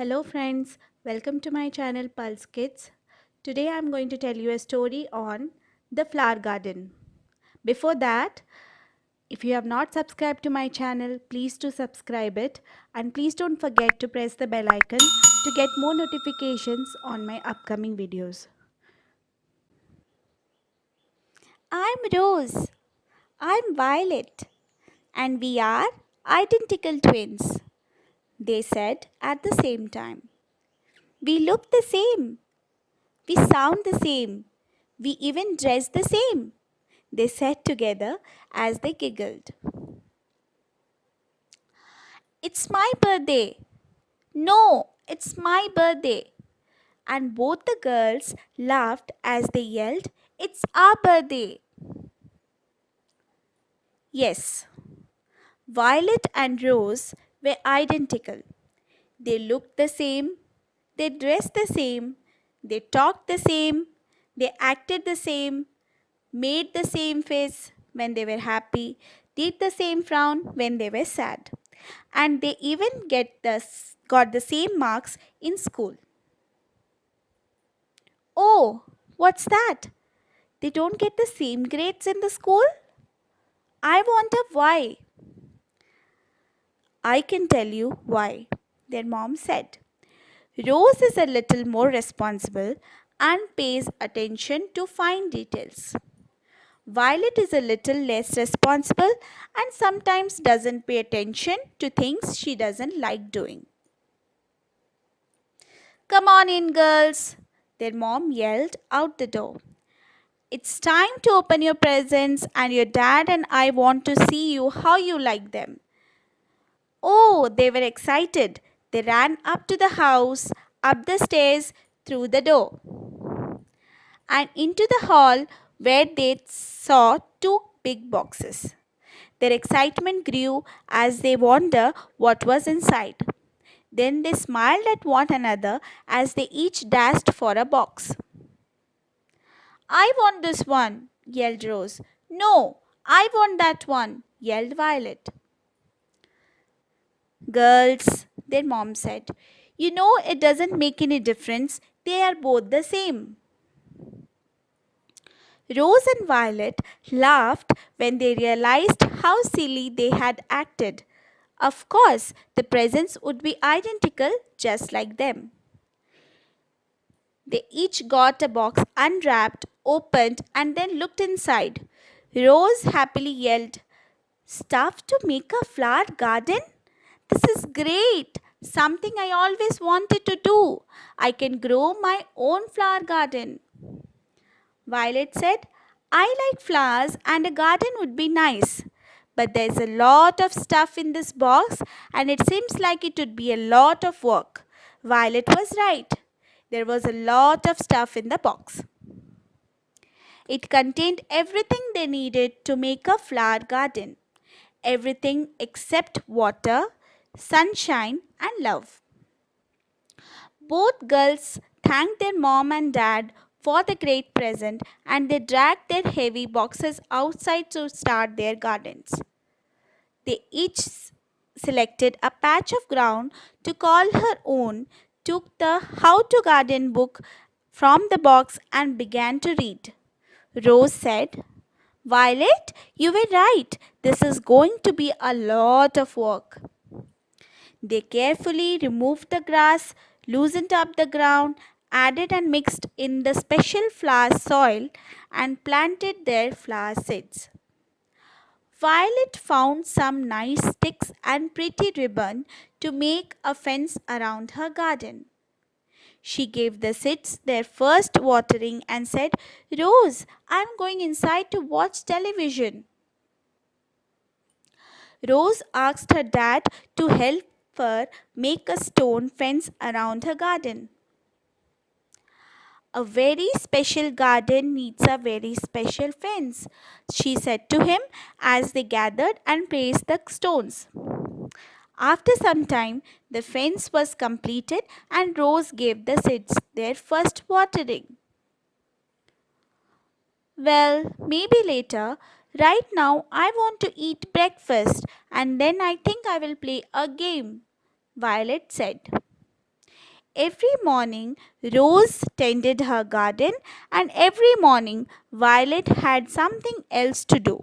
Hello friends, welcome to my channel Pulse Kids. Today I'm going to tell you a story on the flower garden. Before that, if you have not subscribed to my channel, please do subscribe it and please don't forget to press the bell icon to get more notifications on my upcoming videos. I'm Rose. I'm Violet. And we are identical twins, they said at the same time. We look the same. We sound the same. We even dress the same, they said together as they giggled. It's my birthday. No, it's my birthday. And both the girls laughed as they yelled, It's our birthday. Yes, Violet and Rose were identical. They looked the same, they dressed the same, they talked the same, they acted the same, made the same face when they were happy, did the same frown when they were sad. And they even got the same marks in school. Oh, what's that? They don't get the same grades in the school? I wonder why. I can tell you why, their mom said. Rose is a little more responsible and pays attention to fine details. Violet is a little less responsible and sometimes doesn't pay attention to things she doesn't like doing. Come on in, girls, their mom yelled out the door. It's time to open your presents, and your dad and I want to see you how you like them. Oh, they were excited. They ran up to the house, up the stairs, through the door, and into the hall where they saw two big boxes. Their excitement grew as they wondered what was inside. Then they smiled at one another as they each dashed for a box. I want this one, yelled Rose. No, I want that one, yelled Violet. Girls, their mom said, you know it doesn't make any difference. They are both the same. Rose and Violet laughed when they realized how silly they had acted. Of course, the presents would be identical just like them. They each got a box unwrapped, opened, and then looked inside. Rose happily yelled, Stuff to make a flower garden? This is great! Something I always wanted to do. I can grow my own flower garden. Violet said, I like flowers and a garden would be nice. But there's a lot of stuff in this box and it seems like it would be a lot of work. Violet was right. There was a lot of stuff in the box. It contained everything they needed to make a flower garden. Everything except water, sunshine, and love. Both girls thanked their mom and dad for the great present and they dragged their heavy boxes outside to start their gardens. They each selected a patch of ground to call her own, took the How to Garden book from the box and began to read. Rose said, Violet, you were right. This is going to be a lot of work. They carefully removed the grass, loosened up the ground, added and mixed in the special flower soil, and planted their flower seeds. Violet found some nice sticks and pretty ribbon to make a fence around her garden. She gave the seeds their first watering and said, Rose, I'm going inside to watch television. Rose asked her dad to help her make a stone fence around her garden. A very special garden needs a very special fence, she said to him as they gathered and placed the stones. After some time, the fence was completed and Rose gave the seeds their first watering. Well, maybe later. Right now, I want to eat breakfast and then I think I will play a game, Violet said. Every morning, Rose tended her garden, and every morning, Violet had something else to do.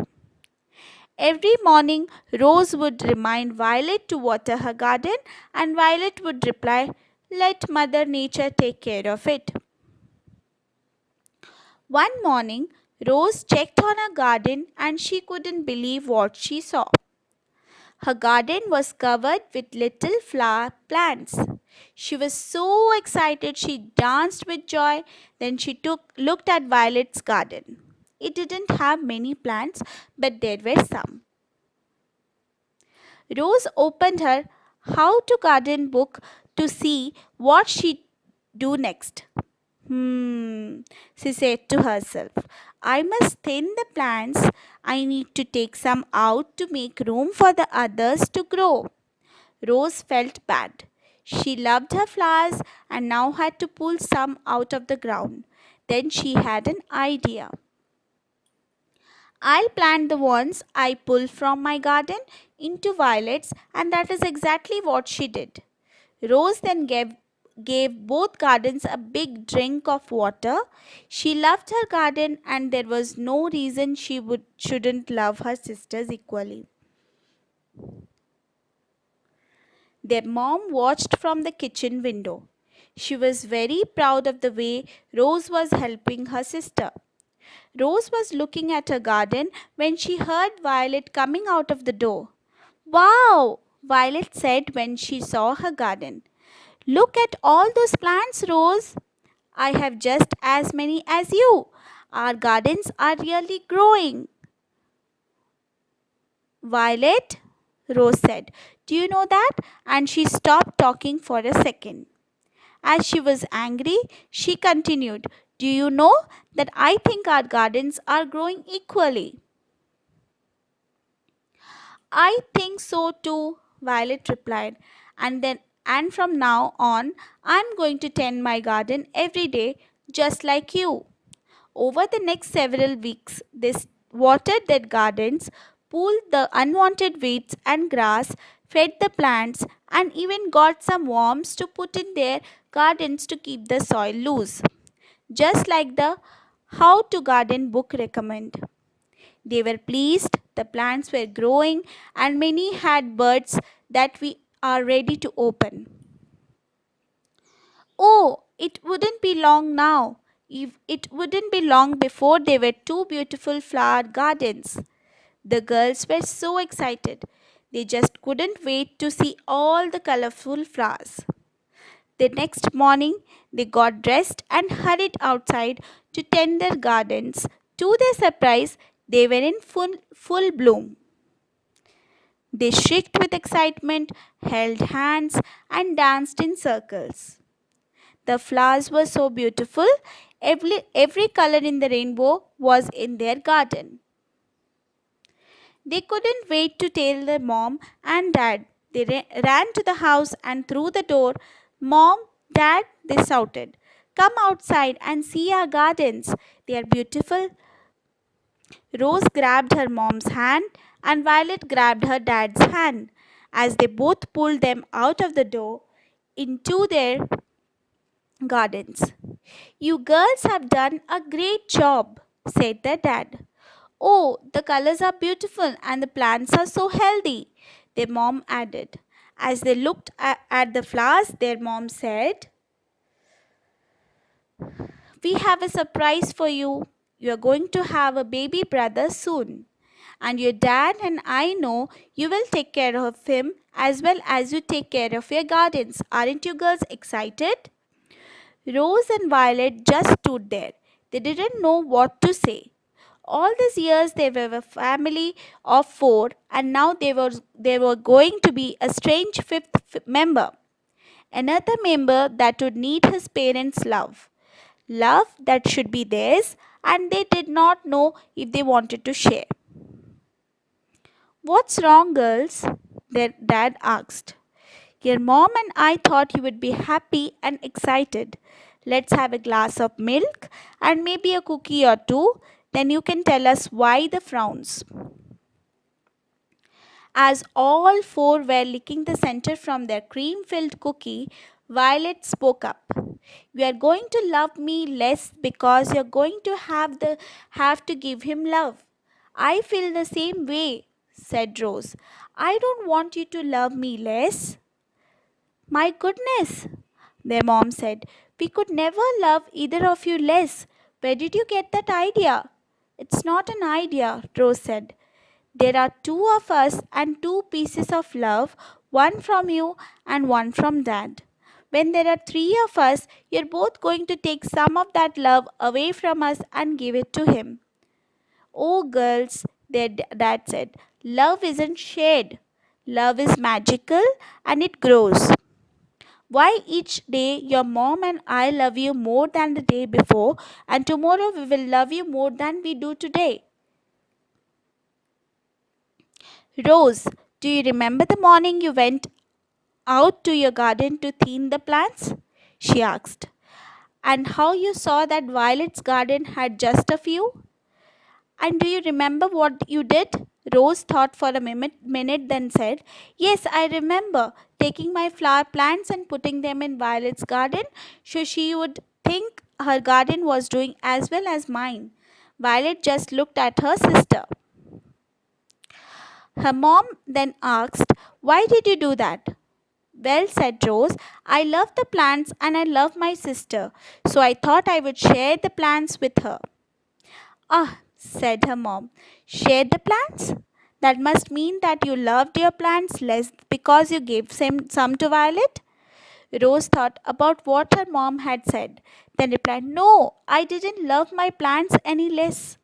Every morning, Rose would remind Violet to water her garden, and Violet would reply, "Let Mother Nature take care of it." One morning, Rose checked on her garden and she couldn't believe what she saw. Her garden was covered with little flower plants. She was so excited she danced with joy. Then she looked at Violet's garden. It didn't have many plants, but there were some. Rose opened her How to Garden book to see what she'd do next. She said to herself, I must thin the plants. I need to take some out to make room for the others to grow. Rose felt bad. She loved her flowers and now had to pull some out of the ground. Then she had an idea. I'll plant the ones I pull from my garden into violets, and that is exactly what she did. Rose then gave both gardens a big drink of water. She loved her garden, and there was no reason shouldn't love her sisters equally. Their mom watched from the kitchen window. She was very proud of the way Rose was helping her sister. Rose was looking at her garden when she heard Violet coming out of the door. Wow! Violet said when she saw her garden. Look at all those plants, Rose. I have just as many as you. Our gardens are really growing. Violet, Rose said, do you know that? And she stopped talking for a second. As she was angry, she continued, do you know that I think our gardens are growing equally? I think so too, Violet replied. And from now on, I'm going to tend my garden every day just like you. Over the next several weeks, they watered their gardens, pulled the unwanted weeds and grass, fed the plants, and even got some worms to put in their gardens to keep the soil loose. Just like the How to Garden book recommend. They were pleased, the plants were growing, and many had buds that we are ready to open. Oh, it wouldn't be long now. It wouldn't be long before there were two beautiful flower gardens. The girls were so excited. They just couldn't wait to see all the colorful flowers. The next morning, they got dressed and hurried outside to tend their gardens. To their surprise, they were in full bloom. They shrieked with excitement, held hands, and danced in circles. The flowers were so beautiful, every color in the rainbow was in their garden. They couldn't wait to tell their mom and dad. They ran to the house and through the door. Mom, Dad, they shouted. Come outside and see our gardens. They are beautiful. Rose grabbed her mom's hand and Violet grabbed her dad's hand as they both pulled them out of the door into their gardens. You girls have done a great job, said their dad. Oh, the colors are beautiful and the plants are so healthy, their mom added. As they looked at the flowers, their mom said, we have a surprise for you. You are going to have a baby brother soon. And your dad and I know you will take care of him as well as you take care of your gardens. Aren't you girls excited? Rose and Violet just stood there. They didn't know what to say. All these years they were a family of four, and now they were going to be a strange fifth member. Another member that would need his parents' love. Love that should be theirs, and they did not know if they wanted to share. What's wrong, girls? Their dad asked. Your mom and I thought you would be happy and excited. Let's have a glass of milk and maybe a cookie or two. Then you can tell us why the frowns. As all four were licking the center from their cream filled cookie, Violet spoke up. You are going to love me less because you're going to have to give him love. I feel the same way, said Rose. I don't want you to love me less. My goodness, their mom said. We could never love either of you less. Where did you get that idea? It's not an idea, Rose said. There are two of us and two pieces of love, one from you and one from Dad. When there are three of us, you're both going to take some of that love away from us and give it to him. Oh, girls, their dad said, love isn't shared. Love is magical and it grows. Why each day your mom and I love you more than the day before, and tomorrow we will love you more than we do today? Rose, do you remember the morning you went out to your garden to thin the plants? She asked. And how you saw that Violet's garden had just a few? And do you remember what you did? Rose thought for a minute, then said, yes, I remember taking my flower plants and putting them in Violet's garden so she would think her garden was doing as well as mine. Violet just looked at her sister. Her mom then asked, why did you do that? Well, said Rose, I love the plants and I love my sister, so I thought I would share the plants with her. Ah, said her mom, share the plants? That must mean that you loved your plants less because you gave some to Violet? Rose thought about what her mom had said, then replied, no, I didn't love my plants any less.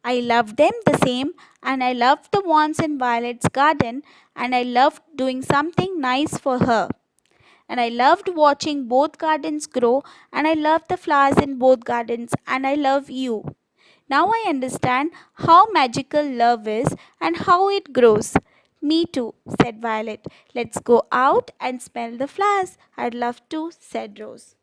I loved them the same, and I loved the ones in Violet's garden, and I loved doing something nice for her. And I loved watching both gardens grow, and I loved the flowers in both gardens, and I love you. Now I understand how magical love is and how it grows. Me too, said Violet. Let's go out and smell the flowers. I'd love to, said Rose.